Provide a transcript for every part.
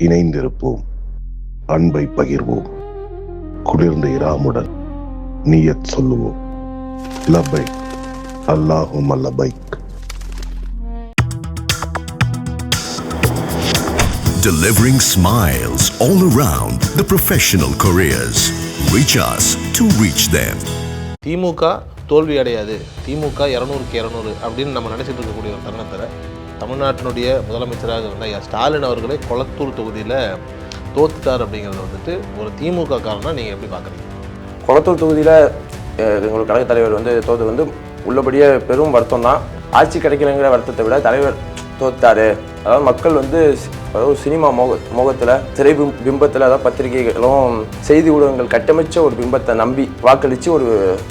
இணைந்திருப்போம், அன்பை பகிர்வோம், குளிர்ந்த இராமுடன் நியத் சொல்லுவோம். லப்பைக் அல்லாஹும்ம லப்பைக். Delivering smiles all around the professional careers. Reach us to reach them. திமுக தோல்வி அடையாது, திமுக 200க்கு 200 அப்படின்னு நம்ம நினச்சிட்டு இருக்கக்கூடிய ஒரு தருணத்தில் தமிழ்நாட்டினுடைய முதலமைச்சராக இருந்த ஐயா ஸ்டாலின் அவர்களே கொளத்தூர் தொகுதியில் தோத்துட்டார் அப்படிங்கிறது வந்துட்டு ஒரு திமுக காரணம் நீங்கள் எப்படி பார்க்குறீங்க? கொளத்தூர் தொகுதியில் எங்களோட கழகத் தலைவர் தோற்று உள்ளபடியே பெரும் வருத்தம் தான். ஆட்சி கிடைக்கலைங்கிற வருத்தத்தை விட தலைவர் தோத்தாரு. அதாவது மக்கள் அதாவது சினிமா மோகத்தில் திரை பிம்பத்தில் அதாவது பத்திரிகைகளும் செய்தி ஊடகங்கள் கட்டமைச்ச ஒரு பிம்பத்தை நம்பி வாக்களித்து ஒரு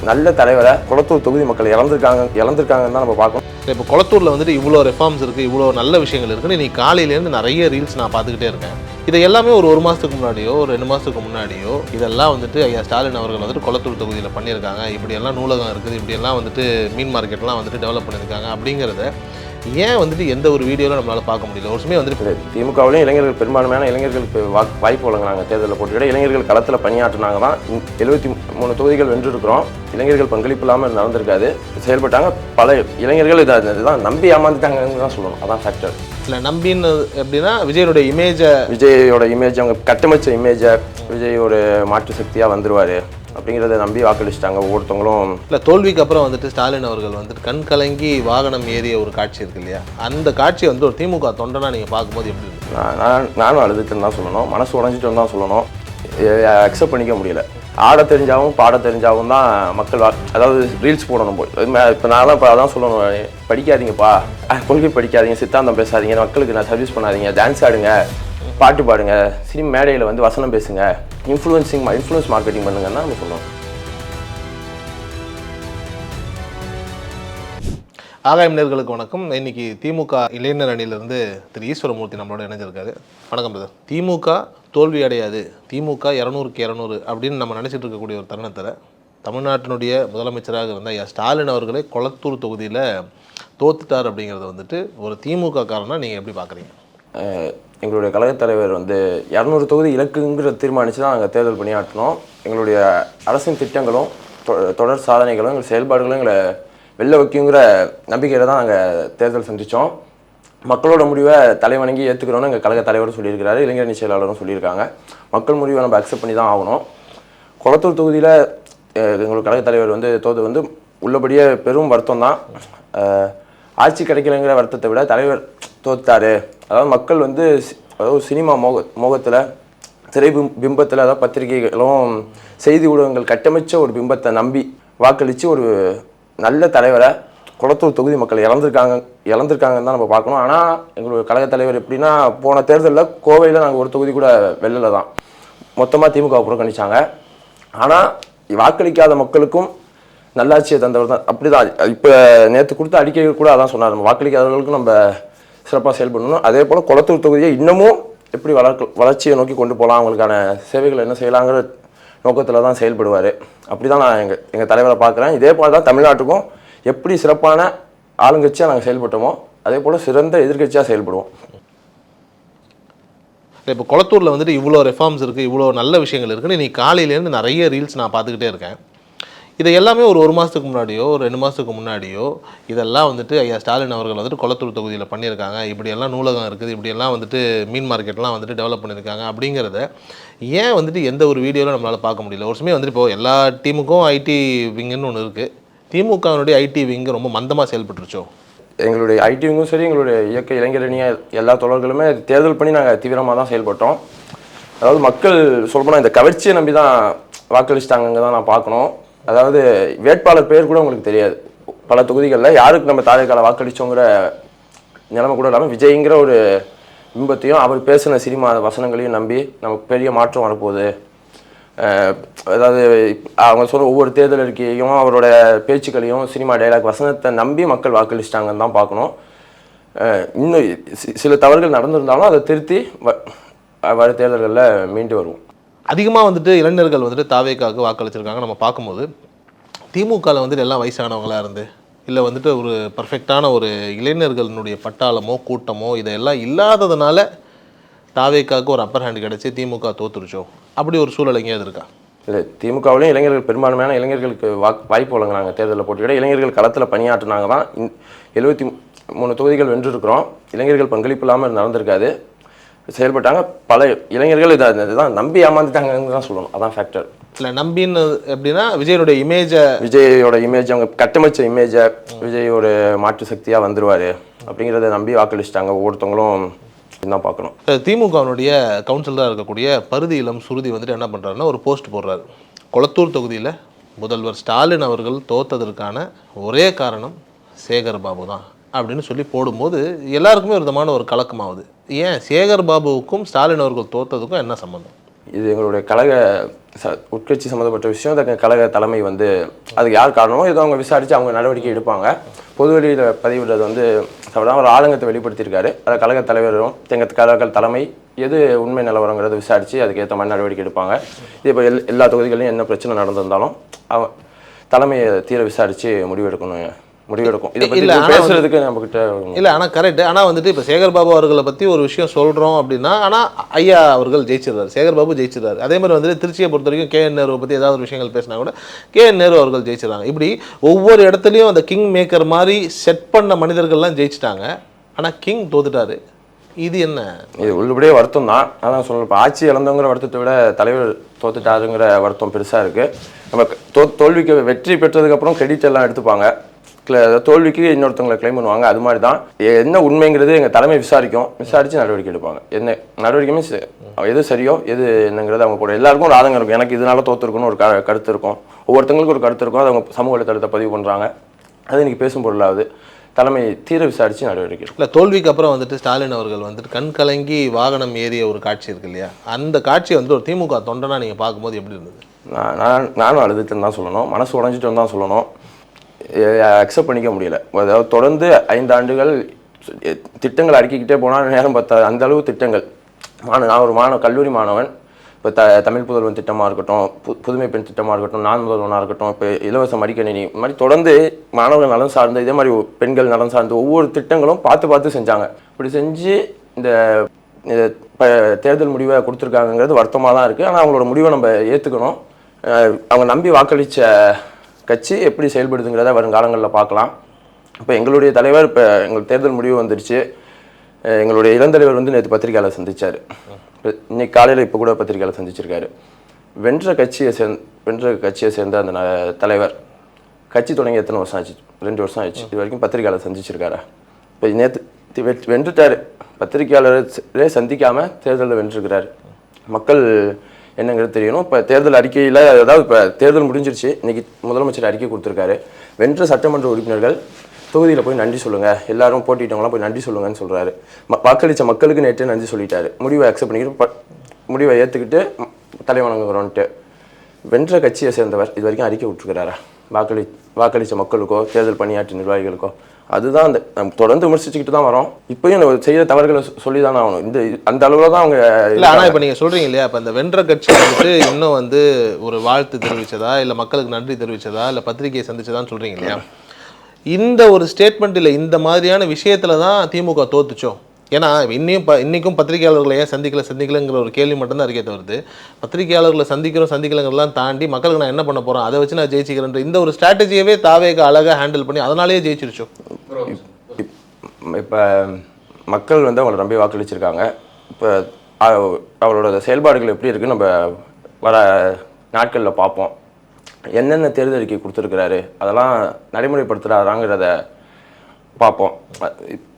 நல்ல தலைவரை கொளத்தூர் தொகுதி மக்கள் இழந்திருக்காங்கன்னு தான் நம்ம பார்க்கணும். இப்போ கொளத்தூரில் இவ்வளோ ரெஃபார்ம்ஸ் இருக்குது, இவ்வளோ நல்ல விஷயங்கள் இருக்குன்னு நீ காலையிலேருந்து நிறைய ரீல்ஸ் நான் பார்த்துக்கிட்டே இருக்கேன். இதை எல்லாமே ஒரு மாதத்துக்கு முன்னாடியோ ஒரு 2 மாதத்துக்கு முன்னாடியோ இதெல்லாம் ஐயா ஸ்டாலின் அவர்கள் கொளத்தூர் தொகுதியில் பண்ணியிருக்காங்க, இப்படியெல்லாம் நூலகம் இருக்குது, இப்படியெல்லாம் மீன் மார்க்கெட்லாம் டெவலப் பண்ணியிருக்காங்க அப்படிங்கிறத ஏன் எந்த ஒரு வீடியோவில் நம்மளால் பார்க்க முடியல? ஒரு சமயம் திமுகவிலையும் இளைஞர்கள் பெரும்பான்மையான இளைஞர்களுக்கு வாய்ப்பு வழங்கினாங்க. தேர்தலில் போட்டியிட இளைஞர்கள் களத்தில் பணியாற்றினாங்க தான் 73 தொகுதிகள் வென்றிருக்கிறோம். இளைஞர்கள் பங்களிப்பு இல்லாமல் நடந்திருக்காது, செயல்பட்டாங்க. பல இளைஞர்கள் இதுதான் நம்பி ஏமாந்துட்டாங்கன்னு தான் சொல்லணும். அதான் ஃபேக்டர். இல்லை நம்பின்னு எப்படின்னா விஜயோட இமேஜ் அவங்க கட்டமைச்ச இமேஜை விஜய் ஒரு மாற்று சக்தியாக வந்துடுவார் அப்படிங்கிறத நம்பி வாக்களிச்சிட்டாங்க ஒவ்வொருத்தவங்களும். இல்லை தோல்விக்கு அப்புறம் ஸ்டாலின் அவர்கள் கண் கலங்கி வாகனம் ஏறிய ஒரு காட்சி இருக்கு இல்லையா? அந்த காட்சி ஒரு திமுக தொண்டனா நீங்கள் பார்க்கும்போது எப்படி இருக்கு? நானும் அழுதுட்டுன்னு தான் சொல்லணும், மனசு உடஞ்சிட்டுன்னு தான் சொல்லணும். அக்செப்ட் பண்ணிக்க முடியல. ஆட தெரிஞ்சாவும் பாட தெரிஞ்சாவும் தான் மக்கள் அதாவது ரீல்ஸ் போடணும் போய். இப்போ நான்லாம் இப்போ அதான் சொல்லணும், படிக்காதீங்கப்பா, கொள்கை படிக்காதீங்க, சித்தாந்தம் பேசாதீங்க, மக்களுக்கு நான் சர்வீஸ் பண்ணாதீங்க, டான்ஸ் ஆடுங்க, பாட்டு பாடுங்க, சினிமா மேடையில் வசனம் பேசுங்க, இன்ஃப்ளூயன்ஸ் மார்க்கெட்டிங் பண்ணுங்கன்னா நம்ம சொல்லுவோம். ஆகாயம் நேயர்களுக்கு வணக்கம். இன்னைக்கு திமுக இளைஞர் அணியிலிருந்து திரு ஈஸ்வரமூர்த்தி நம்மளோட இணைஞ்சிருக்காரு. வணக்கம் பிரதர். திமுக தோல்வி அடையாது, திமுக 200க்கு 200 அப்படின்னு நம்ம நினச்சிட்டு இருக்கக்கூடிய ஒரு தருணத்தில் தமிழ்நாட்டினுடைய முதலமைச்சராக இருந்த ஐயா ஸ்டாலின் அவர்களே கொளத்தூர் தொகுதியில் தோத்துட்டார் அப்படிங்கிறது ஒரு திமுக காரணம் நீங்கள் எப்படி பார்க்குறீங்க? எங்களுடைய கழகத் தலைவர் 200 தொகுதி இலக்குங்கிற தீர்மானித்து தான் நாங்கள் தேர்தல் பணியாற்றினோம். எங்களுடைய அரசின் திட்டங்களும் தொடர் சாதனைகளும் எங்கள் செயல்பாடுகளும் எங்களை வெளில வைக்குங்கிற நம்பிக்கையில் தான் நாங்கள் தேர்தல் சந்தித்தோம். மக்களோட முடிவை தலைவணங்கி ஏற்றுக்கிறோன்னு எங்கள் கழகத் தலைவரும் சொல்லியிருக்கிறாரு, இளைஞரணி செயலாளரும் சொல்லியிருக்காங்க. மக்கள் முடிவை நம்ம அக்செப்ட் பண்ணி தான் ஆகணும். கொளத்தூர் தொகுதியில் எங்களோட கழகத் தலைவர் தோற்று உள்ளபடியே பெரும் வருத்தம் தான். ஆட்சி கிடைக்கலைங்கிற வருத்தத்தை விட தலைவர் தோத்தாரு. அதாவது மக்கள் அதாவது சினிமா மோகத்தில் திரை பிம்பத்தில் அதாவது பத்திரிகைகளும் செய்தி ஊடகங்கள் கட்டமைச்ச ஒரு பிம்பத்தை நம்பி வாக்களித்து ஒரு நல்ல தலைவரை கொளத்தூர் தொகுதி மக்கள் இழந்திருக்காங்கன்னு தான் நம்ம பார்க்கணும். ஆனால் எங்களுடைய கழகத் தலைவர் எப்படின்னா, போன தேர்தலில் கோவையில் நாங்கள் ஒரு தொகுதி கூட வெளில தான் மொத்தமாக திமுக புறக்கணிச்சாங்க. ஆனால் வாக்களிக்காத மக்களுக்கும் நல்லாட்சியை தந்தவர் தான். அப்படி தான் இப்போ நேற்று கொடுத்த அறிக்கைகள் கூட அதான் சொன்னார், நம்ம வாக்களிக்காதவர்களுக்கும் நம்ம சிறப்பாக செயல்படணும். அதே போல் கொளத்தூர் தொகுதியை இன்னமும் எப்படி வளர்ச்சியை நோக்கி கொண்டு போகலாம், அவங்களுக்கான சேவைகள் என்ன செய்யலாங்கிற நோக்கத்தில் தான் செயல்படுவார். அப்படி தான் நான் எங்கள் தலைவரை பார்க்குறேன். இதே போல் தான் தமிழ்நாட்டுக்கும் எப்படி சிறப்பான ஆளுங்கட்சியாக நாங்கள் செயல்பட்டோமோ அதே போல் சிறந்த எதிர்கட்சியாக செயல்படுவோம். இப்போ கொளத்தூரில் இவ்வளோ ரெஃபார்ம்ஸ் இருக்குது, இவ்வளோ நல்ல விஷயங்கள் இருக்குன்னு நீ காலையிலேருந்து நிறைய ரீல்ஸ் நான் பார்த்துக்கிட்டே இருக்கேன். இதை எல்லாமே ஒரு மாதத்துக்கு முன்னாடியோ ஒரு 2 மாதத்துக்கு முன்னாடியோ இதெல்லாம் ஐயா ஸ்டாலின் அவர்கள் கொளத்தூர் தொகுதியில் பண்ணியிருக்காங்க, இப்படியெல்லாம் நூலகம் இருக்குது, இப்படியெல்லாம் மீன் மார்க்கெட்லாம் டெவலப் பண்ணியிருக்காங்க அப்படிங்கிறத ஏன் எந்த ஒரு வீடியோவில் நம்மளால் பார்க்க முடியல? ஒரு சமயம் இப்போ எல்லா டீமுக்கும் ஐடி விங்குன்னு ஒன்று இருக்குது, திமுகவினுடைய ஐடி விங்கு ரொம்ப மந்தமாக செயல்பட்டுருச்சோ? எங்களுடைய ஐடி விங்கும் சரி, எங்களுடைய இயக்க இளைஞரணியாக எல்லா தொடர்களுமே தேர்தல் பண்ணி நாங்கள் தீவிரமாக தான் செயல்பட்டோம். அதாவது மக்கள் சொல்லப்போனால் இந்த கவர்ச்சியை நம்பி தான் வாக்களிச்சிட்டாங்க தான் நான் பார்க்கணும். அதாவது வேட்பாளர் பேர் கூட உங்களுக்கு தெரியாது. பல தொகுதிகளில் யாருக்கு நம்ம தாவேக்கால வாக்களித்தோங்கிற நிலைமை கூட இல்லாமல் விஜய்ங்கிற ஒரு பிம்பத்தையும் அவர் பேசின சினிமா வசனங்களையும் நம்பி நமக்கு பெரிய மாற்றம் வரப்போகுது. அதாவது அவங்க சொல்கிற ஒவ்வொரு தேர்தல் அறிக்கையும் அவரோட பேச்சுக்களையும் சினிமா டைலாக் வசனத்தை நம்பி மக்கள் வாக்களிச்சிட்டாங்கன்னு தான் பார்க்கணும். இன்னும் சில தவறுகள் நடந்திருந்தாலும் அதை திருத்தி வர தேர்தல்களில் மீண்டு வருவோம். அதிகமாக இளைஞர்கள் தாவேக்காவுக்கு வாக்களிச்சிருக்காங்க. நம்ம பார்க்கும்போது திமுகவில் எல்லாம் வயசானவங்களாக இருந்து இல்லை ஒரு பர்ஃபெக்டான ஒரு இளைஞர்களுடைய பட்டாளமோ கூட்டமோ இதெல்லாம் இல்லாததுனால தாவேக்காவுக்கு ஒரு அப்பர் ஹேண்ட் கிடச்சி திமுக தோத்துருச்சோ அப்படி ஒரு சூழல் எங்கேயாவது இருக்கா? இல்லை, திமுகவிலையும் இளைஞர்கள் பெரும்பான்மையான இளைஞர்களுக்கு வாய்ப்பு வழங்குறாங்க. தேர்தலில் போட்டியிட இளைஞர்கள் களத்தில் பணியாற்றினாங்க தான் 73 தொகுதிகள் வென்றிருக்கிறோம். இளைஞர்கள் பங்களிப்பு இல்லாமல் நடந்திருக்காது, செயல்பட்டாங்க. பல இளைஞர்கள் இதான் நம்பி ஏமாந்துட்டாங்கன்னு தான் சொல்லணும். அதான் ஃபேக்டர். இல்லை, நம்பின்னு எப்படின்னா விஜயோட இமேஜ் அவங்க கட்டமைச்ச இமேஜை விஜயோட மாற்று சக்தியாக வந்துருவார் அப்படிங்கிறத நம்பி வாக்களிச்சிட்டாங்க. ஒவ்வொருத்தவங்களும் தான் பார்க்கணும். திமுகவினுடைய கவுன்சிலராக இருக்கக்கூடிய பருதி இளம் சுருதி வந்துட்டு என்ன பண்ணுறாருன்னா ஒரு போஸ்ட் போடுறாரு. கொளத்தூர் தொகுதியில் முதல்வர் ஸ்டாலின் அவர்கள் தோத்ததற்கான ஒரே காரணம் சேகர் பாபு தான் அப்படின்னு சொல்லி போடும்போது எல்லாருக்குமே ஒரு விதமான ஒரு கலக்கமாகுது. ஏன் சேகர் பாபுவுக்கும் ஸ்டாலின் அவர்கள் தோத்ததுக்கும் என்ன சம்மந்தம்? இது எங்களுடைய கழக உட்கட்சி சம்மந்தப்பட்ட விஷயம். அந்த கழக தலைமை வந்து அதுக்கு யார் காரணமோ ஏதோ அவங்க விசாரித்து அவங்க நடவடிக்கை எடுப்பாங்க. பொதுவெளியில் பதிவிடுறது வந்து தவிர ஒரு ஆதங்கத்தை வெளிப்படுத்தியிருக்காரு. அதை கழக தலைவரும் எங்கள் கழக தலைமை எது உண்மை நிலவரங்கிறத விசாரித்து அதுக்கேற்ற மாதிரி நடவடிக்கை எடுப்பாங்க. இது இப்போ எல்லா தொகுதிகளிலும் என்ன பிரச்சனை நடந்திருந்தாலும் தலைமையை தீர விசாரித்து முடிவெடுக்கும். இதை பற்றி பேசுறதுக்கு நம்மகிட்ட இல்லை. ஆனால் கரெக்ட். ஆனால் வந்துட்டு இப்போ சேகர் பாபு அவர்களை பற்றி ஒரு விஷயம் சொல்கிறோம் அப்படின்னா, ஆனால் ஐயா அவர்கள் ஜெயிச்சிடுறாரு, சேகர் பாபு ஜெயிச்சிடுறாரு. அதே மாதிரி வந்துட்டு திருச்சியை பொறுத்த வரைக்கும் KN நேருவை பற்றி ஏதாவது ஒரு விஷயங்கள் பேசினா கூட KN நேரு அவர்கள் ஜெயிச்சிடறாங்க. இப்படி ஒவ்வொரு இடத்துலையும் அந்த கிங் மேக்கர் மாதிரி செட் பண்ண மனிதர்கள்லாம் ஜெயிச்சிட்டாங்க. ஆனால் கிங் தோத்துட்டாரு. இது என்ன? இது உள்ளபடியே வருத்தம் தான். அதான் சொல்லணும், இப்போ ஆட்சி இழந்தவங்கிற வருத்தத்தை விட தலைவர் தோத்துட்டாருங்கிற வருத்தம் பெருசாக இருக்குது. நம்ம தோல்விக்கு வெற்றி பெற்றதுக்கப்புறம் கிரெடிட் எல்லாம் எடுத்துப்பாங்க, தோல்விக்கு இன்னொருத்தவங்களை கிளைம் பண்ணுவாங்க. அது மாதிரி தான் என்ன உண்மைங்கிறது எங்கள் தலைமை விசாரித்து நடவடிக்கை எடுப்பாங்க. என்ன நடவடிக்கை மீன்ஸ் எது சரியோ எது என்னங்கிறது அவங்க கூட எல்லாருக்கும் ஒரு ஆதங்கம் இருக்கும். எனக்கு இதனால தோற்றுருக்குன்னு ஒரு கருத்து இருக்கும், ஒவ்வொருத்தங்களுக்கும் ஒரு கருத்து இருக்கும். அதை அவங்க சமூக வலைத்தளத்தை பதிவு பண்ணுறாங்க. அது இன்றைக்கி பேசும் பொருளாவது தலைமை தீர விசாரித்து நடவடிக்கை. இல்லை, தோல்விக்கு அப்புறம் வந்துட்டு ஸ்டாலின் அவர்கள் வந்துட்டு கண் கலங்கி வாகனம் ஏறிய ஒரு காட்சி இருக்கு இல்லையா? அந்த காட்சியை வந்து ஒரு திமுக தொண்டனா நீங்கள் பார்க்கும்போது எப்படி இருந்தது? நானும் அழுதுட்டுன்னு தான் சொல்லணும், மனசு உடஞ்சிட்டுன்னு தான் சொல்லணும். அக்செப்ட் பண்ணிக்க முடியல. அதாவது தொடர்ந்து 5 ஆண்டுகள் திட்டங்கள் அடுக்கிக்கிட்டே போனால் நேரம் பார்த்தாது. அந்த அளவு திட்டங்கள். நான் ஒரு கல்லூரி மாணவன். இப்போ தமிழ் புதல்வன் திட்டமாக இருக்கட்டும், புதுமை பெண் திட்டமாக இருக்கட்டும், நான் முதல்வனாக இருக்கட்டும், இப்போ இலவச மடிக்கணினி, இந்த மாதிரி தொடர்ந்து மாணவர்கள் நலன் சார்ந்து இதே மாதிரி பெண்கள் நலன் சார்ந்து ஒவ்வொரு திட்டங்களும் பார்த்து செஞ்சாங்க. இப்படி செஞ்சு இந்த தேர்தல் முடிவை கொடுத்துருக்காங்கிறது வருத்தமாக தான் இருக்குது. ஆனால் அவங்களோட முடிவை நம்ம ஏற்றுக்கணும். அவங்க நம்பி வாக்களித்த கட்சி எப்படி செயல்படுதுங்கிறத வருங்காலங்களில் பார்க்கலாம். இப்போ எங்களுடைய தலைவர் இப்போ எங்களுக்கு தேர்தல் முடிவு வந்துருச்சு. எங்களுடைய இளந்தலைவர் வந்து நேற்று பத்திரிகையாளர் சந்தித்தார். இன்னைக்கு காலையில் இப்போ கூட பத்திரிகையாளர் சந்திச்சிருக்காரு. வென்ற கட்சியை சேர்ந்த அந்த தலைவர் கட்சி தொடங்கி எத்தனை வருஷம் ஆச்சு? 2 வருஷம் ஆயிடுச்சு. இது வரைக்கும் பத்திரிகையாளர் சந்திச்சிருக்காரா? இப்போ நேற்று வென்றுட்டார். பத்திரிகையாளரே சந்திக்காமல் தேர்தலில் வென்றிருக்கிறார். மக்கள் என்னங்கிறது தெரியணும். இப்போ தேர்தல் அறிக்கையில் அதாவது இப்போ தேர்தல் முடிஞ்சிருச்சு. இன்றைக்கி முதலமைச்சர் அறிக்கை கொடுத்துருக்காரு. வென்ற சட்டமன்ற உறுப்பினர்கள் தொகுதியில் போய் நன்றி சொல்லுங்கள், எல்லாரும் போட்டிட்டவங்களாம் போய் நன்றி சொல்லுங்கன்னு சொல்கிறாரு. வாக்களித்த மக்களுக்கு நேற்று நன்றி சொல்லிட்டாரு. முடிவை அக்செப்ட் பண்ணிக்கிட்டு முடிவை ஏற்றுக்கிட்டு தலைவணங்குறோன்ட்டு வென்ற கட்சியை சேர்ந்தவர் இது வரைக்கும் அறிக்கை விட்டுருக்கிறாரா? வாக்களித்த மக்களுக்கோ தேர்தல் பணியாற்ற நிர்வாகிகளுக்கோ? அதுதான் நம்ம தொடர்ந்து விமர்சிச்சுக்கிட்டு தான் வரோம். இப்பயும் செய்த தவறுகளை சொல்லி தானே ஆகணும். அந்த அளவில் தான் அவங்க இல்லை. ஆனால் இப்போ நீங்கள் சொல்கிறீங்க இல்லையா, இப்போ இந்த வென்ற கட்சி வந்துட்டு இன்னும் வந்து ஒரு வாழ்த்து தெரிவித்ததா, இல்லை மக்களுக்கு நன்றி தெரிவித்ததா, இல்லை பத்திரிகையை சந்திச்சதான்னு சொல்கிறீங்க இல்லையா? இந்த ஒரு ஸ்டேட்மெண்ட் இல்லை, இந்த மாதிரியான விஷயத்தில் தான் திமுக தோத்துச்சோ? ஏன்னா இன்னைக்கும் பத்திரிகையாளர்களை ஏன் சந்திக்கலைங்கிற ஒரு கேள்வி மட்டும்தான் இருக்கே தவிர்த்து, பத்திரிகையாளர்களை சந்திக்கலைங்கிறதெல்லாம் தாண்டி மக்களுக்கு நான் என்ன பண்ண போகிறேன், அதை வச்சு நான் ஜெயிச்சிக்கிறேன் இந்த ஒரு ஸ்ட்ராட்டஜியவே தாவேக அழகாக ஹேண்டில் பண்ணி அதனாலேயே ஜெயிச்சிருச்சோம். இப்போ மக்கள் வந்து அவங்களை நம்பி வாக்களிச்சிருக்காங்க. இப்போ அவளோட செயல்பாடுகள் எப்படி இருக்குன்னு நம்ம வர நாட்களில் பார்ப்போம். என்னென்ன தேர்தல் அறிக்கை கொடுத்துருக்கிறாரு, அதெல்லாம் நடைமுறைப்படுத்துகிறாராங்கிறத பார்ப்போம்.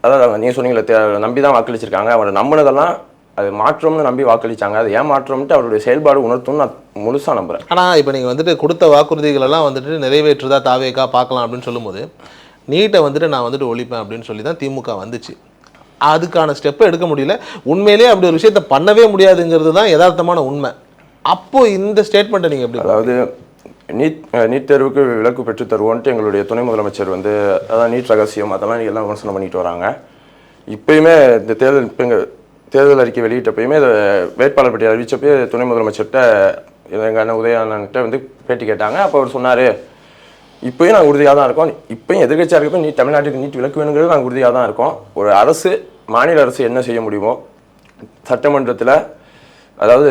அதாவது நீங்கள் சொன்னீங்களே, நம்பி தான் வாக்களிச்சிருக்காங்க. அவரை நம்பினதெல்லாம் அது மாற்றம்னு நம்பி வாக்களித்தாங்க. அது ஏன் மாற்றம்ட்டு அவருடைய செயல்பாடு உணர்த்தும்னு நான் முழுசாக நம்புகிறேன். ஆனால் இப்போ நீங்கள் வந்துட்டு கொடுத்த வாக்குறுதிகளெல்லாம் வந்துட்டு நிறைவேற்றுதா தாவேக்கா பார்க்கலாம் அப்படின்னு சொல்லும்போது, நீட்டை வந்துட்டு நான் வந்துட்டு ஒழிப்பேன் அப்படின்னு சொல்லி தான் திமுக வந்துச்சு. அதுக்கான ஸ்டெப்பை எடுக்க முடியல. உண்மையிலேயே அப்படி ஒரு விஷயத்தை பண்ணவே முடியாதுங்கிறது தான் யதார்த்தமான உண்மை. அப்போது இந்த ஸ்டேட்மெண்ட்டை நீங்கள் எப்படி? அதாவது நீட் தேர்வுக்கு விலக்கு பெற்று தருவோன்ட்டு எங்களுடைய துணை முதலமைச்சர் வந்து அதான் நீட் ரகசியம் அதெல்லாம் எல்லாம் விமர்சனம் பண்ணிட்டு வராங்க. இப்போயுமே இந்த தேர்தல் அறிக்கை வெளியிட்டப்பயுமே வேட்பாளர் பட்டியல் அறிவிச்சப்போ துணை முதலமைச்சர்கிட்ட எங்கள் அண்ணன் உதயநிதிட்ட வந்து பேட்டி கேட்டாங்க. அப்போ அவர் சொன்னார், இப்போயும் நாங்கள் உறுதியாக தான் இருக்கோம். இப்போயும் எதிர்கட்சியாக இருக்கப்போ தமிழ்நாட்டுக்கு நீட் விலக்கு வேணுங்கிறது நாங்கள் உறுதியாக தான் இருக்கோம். ஒரு அரசு மாநில அரசு என்ன செய்ய முடியுமோ சட்டமன்றத்தில் அதாவது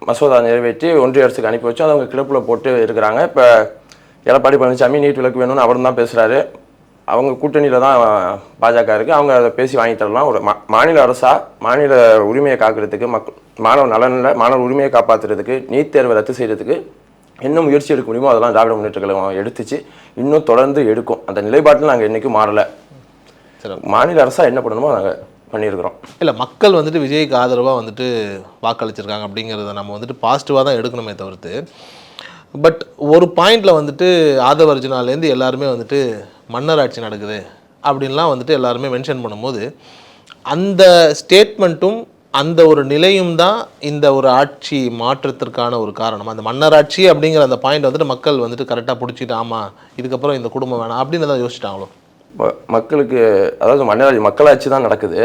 மசோதா நிறைவேற்றி ஒன்றிய அரசுக்கு அனுப்பி வச்சு அதை அவங்க கிடப்பில் போட்டு இருக்கிறாங்க. இப்போ எடப்பாடி பழனிசாமி நீட் விலக்கு வேணும்னு அவரும் தான் பேசுகிறாரு. அவங்க கூட்டணியில் தான் பாஜக இருக்குது. அவங்க அதை பேசி வாங்கி தரலாம். ஒரு மாநில அரசாக மாநில உரிமையை காக்கிறதுக்கு, மாணவர் நலனில் மாணவர் உரிமையை காப்பாற்றுறதுக்கு, நீட் தேர்வை ரத்து செய்கிறதுக்கு என்ன முயற்சி எடுக்க முடியுமோ அதெல்லாம் திராவிட முன்னேற்ற கழகம் எடுத்துச்சு, இன்னும் தொடர்ந்து எடுக்கும். அந்த நிலைப்பாட்டில் நாங்கள் என்றைக்கும் மாறலை. மாநில அரசாக என்ன பண்ணணுமோ நாங்கள் பண்ணியிருக்கிறோம். இல்லை, மக்கள் வந்துட்டு விஜய்க்கு ஆதரவாக வந்துட்டு வாக்களிச்சிருக்காங்க அப்படிங்கிறத நம்ம வந்துட்டு பாசிட்டிவாக தான் எடுக்கணுமே தவிர்த்து. பட் ஒரு பாயிண்டில் வந்துட்டு ஆதவ அர்ஜுனாலேருந்து எல்லாருமே வந்துட்டு மன்னர் ஆட்சி நடக்குது அப்படின்லாம் வந்துட்டு எல்லாருமே மென்ஷன் பண்ணும்போது அந்த ஸ்டேட்மெண்ட்டும் அந்த ஒரு நிலையும் தான் இந்த ஒரு ஆட்சி மாற்றத்திற்கான ஒரு காரணம். அந்த மன்னராட்சி அப்படிங்கிற அந்த பாயிண்ட் வந்துட்டு மக்கள் வந்துட்டு கரெக்டாக பிடிச்சிட்டு ஆமாம் இதுக்கப்புறம் இந்த குடும்பம் வேணாம் அப்படின்னு தான் யோசிச்சிட்டாங்களோ. மக்களுக்கு அதாவது மன்னராட்சி மக்களாட்சி தான் நடக்குது.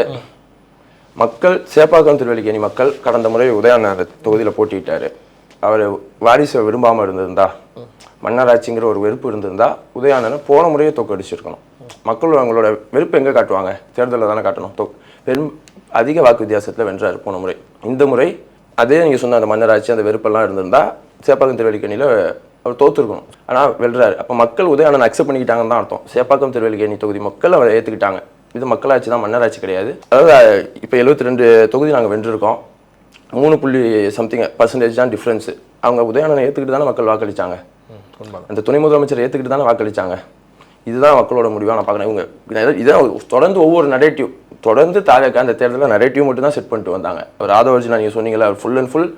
மக்கள் சேப்பாக்கம் திருவல்லிக்கேணி மக்கள் கடந்த முறை உதயநாத தொகுதியில் போட்டிட்டார். அவர் வாரிசை விரும்பாமல் இருந்திருந்தா, மன்னராட்சிங்கிற ஒரு வெறுப்பு இருந்திருந்தா உதயானனை போன முறையே தோக்கடிச்சிருக்கணும். மக்கள் அவங்களோட வெறுப்பு எங்கே காட்டுவாங்க? தேர்தலில் தானே காட்டணும். அதிக வாக்கு வித்தியாசத்தில் வென்றார் போன முறை. இந்த முறை அதே நீங்கள் சொன்ன அந்த மன்னராட்சி அந்த வெறுப்பெல்லாம் இருந்திருந்தா சேப்பாக்கம் திருவல்லிக்கேணியில் அவர் தோற்றுருக்கணும். ஆனால் வெல்றாரு. அப்போ மக்கள் உதயானன் அக்செப்ட் பண்ணிக்கிட்டாங்கன்னு தான் அர்த்தம். சேப்பாக்கம் திருவல்லிக்கேணி தொகுதி மக்கள் அவரை ஏற்றுக்கிட்டாங்க. இது மக்களாட்சி தான், மன்னராட்சி கிடையாது. அதாவது இப்போ 72 தொகுதி நாங்கள் வென்றிருக்கோம். 3% தான் டிஃப்ரென்ஸு. அவங்க உதயானனை ஏற்றுக்கிட்டு தானே மக்கள் வாக்களித்தாங்க. அந்த துணை முதலமைச்சரை ஏற்றுக்கிட்டு தானே வாக்களித்தாங்க. இதுதான் மக்களோட முடிவாக நான் பார்க்குறேன். இவங்க இதான் தொடர்ந்து ஒவ்வொரு நரேட்டிவ் தொடர்ந்து அந்த தேர்தலில் நரேட்டிவ் மட்டும் தான் செட் பண்ணிட்டு வந்தாங்க. அவர் ஆதவ அர்ஜுனா நீங்கள் சொன்னீங்களா, அவர் ஃபுல் அண்ட் ஃபுல்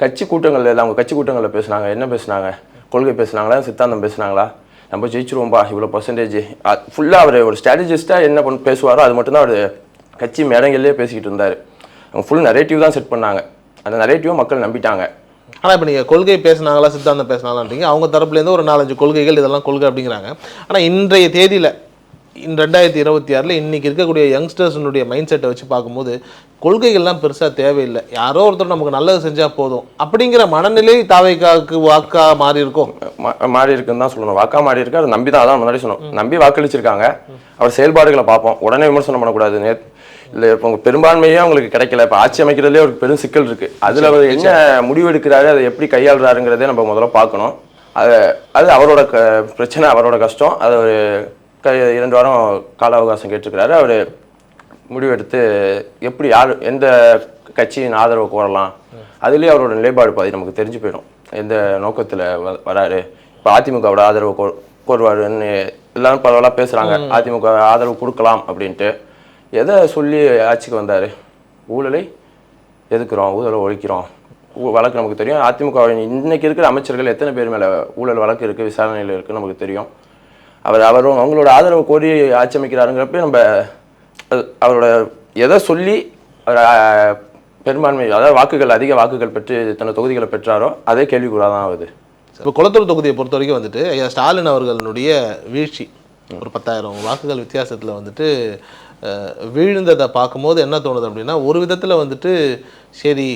கட்சி கூட்டங்களில் அவங்க கட்சி கூட்டங்களில் பேசுனாங்க. என்ன பேசுனாங்க? கொள்கை பேசுனாங்களா, சித்தாந்தம் பேசுனாங்களா? நம்ம ஜெயிச்சிருவோம்பா இவ்வளோ பர்சன்டேஜ் ஃபுல்லாக அவர் ஒரு ஸ்ட்ராட்டஜிஸ்ட்டாக என்ன பேசுவாரோ அது மட்டும்தான் அவர் கட்சி மேடங்கள்லேயே பேசிக்கிட்டு இருந்தார். அவங்க ஃபுல் நரேட்டிவ் தான் செட் பண்ணாங்க. அந்த நரேட்டிவை மக்கள் நம்பிட்டாங்க. ஆனால் இப்போ நீங்கள் கொள்கை பேசினாங்களா சித்தாந்தம் பேசினாங்கன்றீங்க. அவங்க தரப்புலேருந்து ஒரு 4-5 கொள்கைகள் இதெல்லாம் கொள்கை அப்படிங்கிறாங்க. ஆனால் இன்றைய தேதியில் 2026 இன்றைக்கி இருக்கக்கூடிய யங்ஸ்டர்ஸினுடைய மைண்ட் செட்டை வச்சு பார்க்கும்போது கொள்கைகள்லாம் பெருசாக தேவையில்லை, யாரோ ஒருத்தர் நமக்கு நல்லது செஞ்சால் போதும் அப்படிங்கிற மனநிலை தாவைக்காவுக்கு வாக்கா மாறி இருக்கும். மாறி இருக்குன்னு தான் சொல்லணும். வாக்கா மாறி இருக்கு. அதை நம்பி தான், அதான் முன்னாடி சொன்னோம், நம்பி வாக்களிச்சிருக்காங்க. அவர் செயல்பாடுகளை பார்ப்போம், உடனே விமர்சனம் பண்ணக்கூடாது. இல்லை இப்போ உங்கள் பெரும்பான்மையே அவங்களுக்கு கிடைக்கல. இப்போ ஆட்சி அமைக்கிறதுலேயே ஒரு பெரும் சிக்கல் இருக்குது. அதில் அவர் என்ன முடிவு எடுக்கிறாரு, அதை எப்படி கையாளுறாருங்கிறதே நம்ம முதல்ல பார்க்கணும். அது அவரோட பிரச்சனை, அவரோட கஷ்டம். அது ஒரு 2 வாரம் கால அவகாசம் கேட்டிருக்கிறாரு. அவர் முடிவெடுத்து எப்படி யார் எந்த கட்சியின் ஆதரவு கோரலாம், அதுலேயே அவரோட நிலைப்பாடு பாதி நமக்கு தெரிஞ்சு போயிடும். எந்த நோக்கத்தில் வராரு. இப்போ அதிமுகவோட ஆதரவு கோருவாருன்னு எல்லாரும் பரவாயில்ல பேசுகிறாங்க. அதிமுக ஆதரவு கொடுக்கலாம் அப்படின்ட்டு எதை சொல்லி ஆட்சிக்கு வந்தார்? ஊழலை எதுக்குறோம், ஊழலை ஒழிக்கிறோம், வழக்கு நமக்கு தெரியும். அதிமுக இன்னைக்கு இருக்கிற அமைச்சர்கள் எத்தனை பேர் மேலே ஊழல் வழக்கு இருக்குது, விசாரணையில் இருக்குன்னு நமக்கு தெரியும். அவரும் அவங்களோட ஆதரவு கோரி ஆட்சி அமைக்கிறாருங்கிறப்ப நம்ம அவரோட எதை சொல்லி பெரும்பான்மை அதாவது வாக்குகள் அதிக வாக்குகள் பெற்று தன்னை தொகுதிகளை பெற்றாரோ அதே கேள்விக்குறாதான் ஆகுது. இப்போ குளத்தூர் தொகுதியை பொறுத்த வரைக்கும் வந்துட்டு ஐயா ஸ்டாலின் அவர்களுடைய வீழ்ச்சி ஒரு 10,000 வாக்குகள் வித்தியாசத்தில் வந்துட்டு வீழ்ந்ததை பார்க்கும்போது என்ன தோணுது அப்படின்னா, ஒரு விதத்தில் வந்துட்டு சரி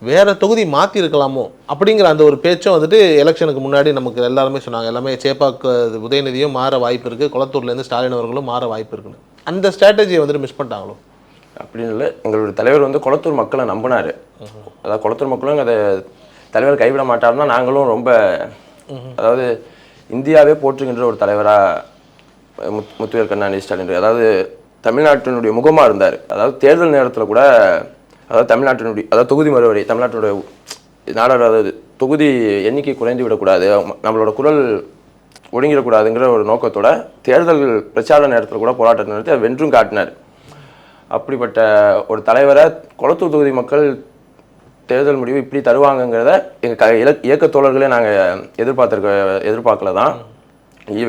வேறு தொகுதி மாற்றிருக்கலாமோ அப்படிங்கிற அந்த ஒரு பேச்சும் வந்துட்டு எலெக்ஷனுக்கு முன்னாடி நமக்கு எல்லாருமே சொன்னாங்க. எல்லாமே சேப்பாக்கு உதயநிதியும் மாற வாய்ப்பு இருக்குது, குளத்தூர்லேருந்து ஸ்டாலின் அவர்களும் மாற வாய்ப்பு இருக்குன்னு. அந்த ஸ்ட்ராட்டஜியை வந்துட்டு மிஸ் பண்ணிட்டாங்களோ? அப்படின்னு இல்லை. எங்களுடைய தலைவர் வந்து குளத்தூர் மக்களை நம்பினார். அதாவது குளத்தூர் மக்களும் அதை தலைவர் கைவிட மாட்டார்னா நாங்களும் ரொம்ப அதாவது இந்தியாவே போற்றுகின்ற ஒரு தலைவராக முத்துவேல் கருணாநிதி ஸ்டாலின் அதாவது தமிழ்நாட்டினுடைய முகமாக இருந்தார். அதாவது தேர்தல் நேரத்தில் கூட அதாவது தமிழ்நாட்டினுடைய அதாவது தொகுதி மறுவரை தமிழ்நாட்டினுடைய அதாவது தொகுதி எண்ணிக்கை குறைந்து விடக்கூடாது, நம்மளோட குரல் ஒடுங்கிடக்கூடாதுங்கிற ஒரு நோக்கத்தோட தேர்தல் பிரச்சார நேரத்தில் கூட போராட்டம் நடத்தி அதை வென்றும் காட்டினார். அப்படிப்பட்ட ஒரு தலைவரை குளத்தூர் தொகுதி மக்கள் தேர்தல் முடிவு இப்படி தருவாங்கங்கிறத எங்கள் இயக்க தோழர்களே நாங்கள் எதிர்பார்க்கல தான்.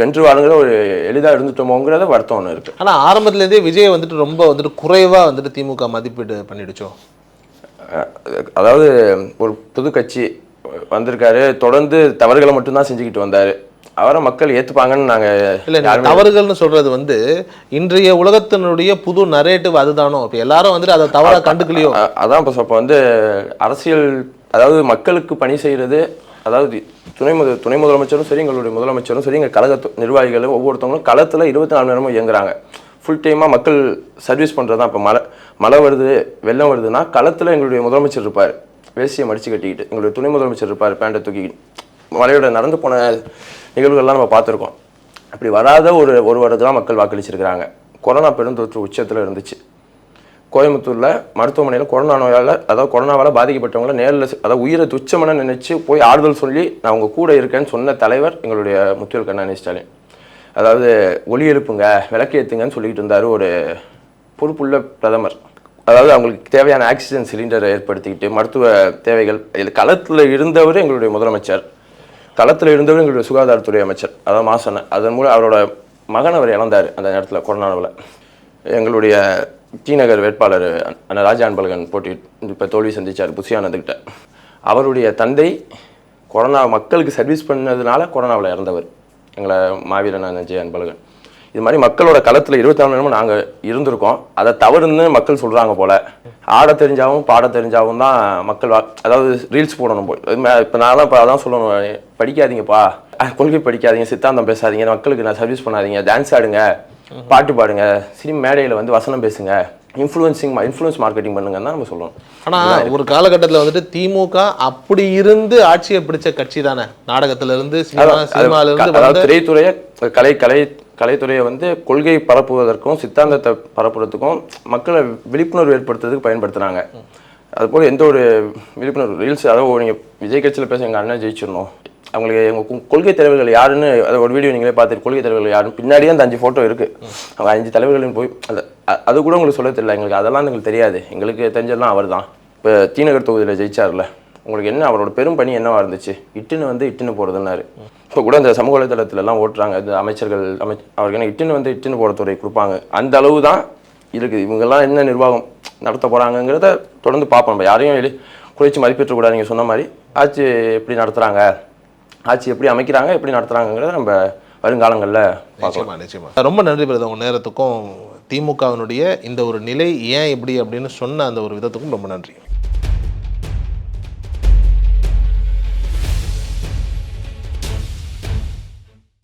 வென்று வாழுங்கிற ஒரு எளிதாக இருந்துட்டோமோங்கிறத வருத்தம் ஒன்று இருக்குது. ஆனால் ஆரம்பத்துலேருந்தே விஜய் வந்துட்டு ரொம்ப வந்துட்டு குறைவாக வந்துட்டு திமுக மதிப்பீடு பண்ணிடுச்சோ? அதாவது ஒரு புது கட்சி வந்திருக்காரு, தொடர்ந்து தவறுகளை மட்டும்தான் செஞ்சுக்கிட்டு வந்தார். அவரை மக்கள் ஏற்றுப்பாங்கன்னு நாங்கள் இல்லை. தவறுகள்னு சொல்கிறது வந்து இன்றைய உலகத்தினுடைய புது நரேட்டிவ் அதுதானோ? இப்போ எல்லாரும் வந்துட்டு அதை தவறாக கண்டுக்கலையோ? அதான் இப்போ வந்து அரசியல் அதாவது மக்களுக்கு பணி செய்கிறது அதாவது துணை முதலமைச்சரும் சரி, எங்களுடைய முதலமைச்சரும் சரி, எங்கள் கழக நிர்வாகிகளும் ஒவ்வொருத்தவங்களும் களத்தில் 24 நேரமும் இயங்குறாங்க. ஃபுல் டைமாக மக்கள் சர்வீஸ் பண்ணுறது தான். இப்போ மழை வருது, வெள்ளம் வருதுன்னா களத்தில் எங்களுடைய முதலமைச்சர் இருப்பார், வேஷ்டியை மடித்து கட்டிக்கிட்டு. எங்களுடைய துணை முதலமைச்சர் இருப்பார், பேண்டை தூக்கிக்கிட்டு. மழையோட நடந்து போன நிகழ்வுகள்லாம் நம்ம பார்த்துருக்கோம். அப்படி வராத ஒரு வருடத்துலாம் மக்கள் வாக்களிச்சிருக்கிறாங்க. கொரோனா பெருந்தொற்று உச்சத்தில் இருந்துச்சு. கோயம்புத்தூரில் மருத்துவமனையில் கொரோனா நோயால், அதாவது கொரோனாவால் பாதிக்கப்பட்டவங்கள நேரில், அதாவது உயிரை துச்சமென நினைச்சு போய் ஆறுதல் சொல்லி நான் உங்கள் கூட இருக்கேன்னு சொன்ன தலைவர் எங்களுடைய முத்துவேல் கருணாநிதி ஸ்டாலின். அதாவது ஒலி எழுப்புங்க, விளக்கு ஏற்றுங்கன்னு சொல்லிக்கிட்டு இருந்தார் ஒரு பொறுப்புள்ள பிரதமர். அதாவது அவங்களுக்கு தேவையான ஆக்சிஜன் சிலிண்டரை ஏற்படுத்திக்கிட்டு மருத்துவ தேவைகள் களத்தில் இருந்தவர் எங்களுடைய முதலமைச்சர், களத்தில் இருந்தவர் எங்களுடைய சுகாதாரத்துறை அமைச்சர், அதாவது மாசன். அதன் மூலம் அவரோட மகன் அவர் இழந்தார் அந்த நேரத்தில் கொரோனாவில். எங்களுடைய டி நகர் வேட்பாளர் ராஜா அன்பழகன் போட்டி இப்போ தோல்வி சந்தித்தார் புஷியானந்துக்கிட்ட. அவருடைய தந்தை கொரோனா மக்களுக்கு சர்வீஸ் பண்ணதுனால கொரோனாவில் இறந்தவர் எங்களை மாவீரன் ஜெய அன்பழகன். இது மாதிரி மக்களோட களத்தில் 24 மணி நேரமும் நாங்கள் இருந்திருக்கோம். அதை தவறுன்னு மக்கள் சொல்கிறாங்க போல். ஆட தெரிஞ்சாவும் பாட தெரிஞ்சாவும் தான் மக்கள் அதாவது ரீல்ஸ் போடணும் போய். இப்போ நான் தான் இப்போ அதான் சொல்லணும், படிக்காதீங்கப்பா, கொள்கை படிக்காதீங்க, சித்தாந்தம் பேசாதீங்க, மக்களுக்கு நான் சர்வீஸ் பண்ணாதீங்க, டான்ஸ் ஆடுங்க, பாட்டு பாடுங்க, சினிமா மேடையில் வந்து வசனம் பேசுங்க, இன்ஃப்ளூயன்ஸ் மார்க்கெட்டிங் பண்ணுங்கன்னு தான் நம்ம சொல்லணும். ஆனால் ஒரு காலகட்டத்தில் வந்துட்டு திமுக அப்படி இருந்து ஆட்சியை பிடிச்ச கட்சி தானே. நாடகத்துல இருந்து சினிமால இருந்து அதாவது திரைத்துறையை கலைத்துறையை வந்து கொள்கை பரப்புவதற்கும் சித்தாந்தத்தை பரப்புறதுக்கும் மக்களை விழிப்புணர்வு ஏற்படுத்துறதுக்கு பயன்படுத்துனாங்க. அதுபோல் எந்த ஒரு விழிப்புணர்வு ரீல்ஸ், அதாவது நீங்கள் விஜய் கட்சியில் பேச எங்கள் அண்ணன் ஜெயிச்சிடணும், அவங்களுக்கு எங்கள் கொள்கை தலைவர்கள் யாருன்னு அதை ஒரு வீடியோ நீங்களே பார்த்துட்டு, கொள்கை தலைவர்கள் யாருன்னு பின்னாடியே அந்த 5 ஃபோட்டோ இருக்குது. அவங்க 5 தலைவர்களையும் போய் அது கூட உங்களுக்கு சொல்ல தெரியல எங்களுக்கு, அதெல்லாம் எங்களுக்கு தெரியாது. எங்களுக்கு தெரிஞ்சதெல்லாம் அவர் தான். இப்போ டி.நகர் தொகுதியில் ஜெயிச்சார்ல, உங்களுக்கு என்ன அவரோட பெரும் பணி என்னவா இருந்துச்சு? இட்டுன்னு போகிறதுன்னாரு. இப்போ கூட அந்த சமூக வலைதளத்துலலாம் ஓட்டுறாங்க, இந்த அமைச்சர்கள் அவருக்கு என்ன இட்டுன்னு போகிற துறை கொடுப்பாங்க. அந்த அளவு தான் இருக்குது. இவங்கெல்லாம் என்ன நிர்வாகம் நடத்த போகிறாங்கங்கிறத தொடர்ந்து பார்ப்போம். நம்ம யாரையும் குறைச்சி மதிப்பேற்றக்கூடாது. நீங்கள் சொன்ன மாதிரி ஆட்சி எப்படி நடத்துகிறாங்க, ஆட்சி எப்படி அமைக்கிறாங்க, எப்படி நடத்துகிறாங்கிறத நம்ம வருங்காலங்களில் பார்க்கலாம். நிச்சயமா. ரொம்ப நன்றி பிரதர், உங்கள் நேரத்துக்கும் திமுகவினுடைய இந்த ஒரு நிலை ஏன் இப்படி அப்படின்னு சொன்ன அந்த ஒரு விதத்துக்கும் ரொம்ப நன்றி.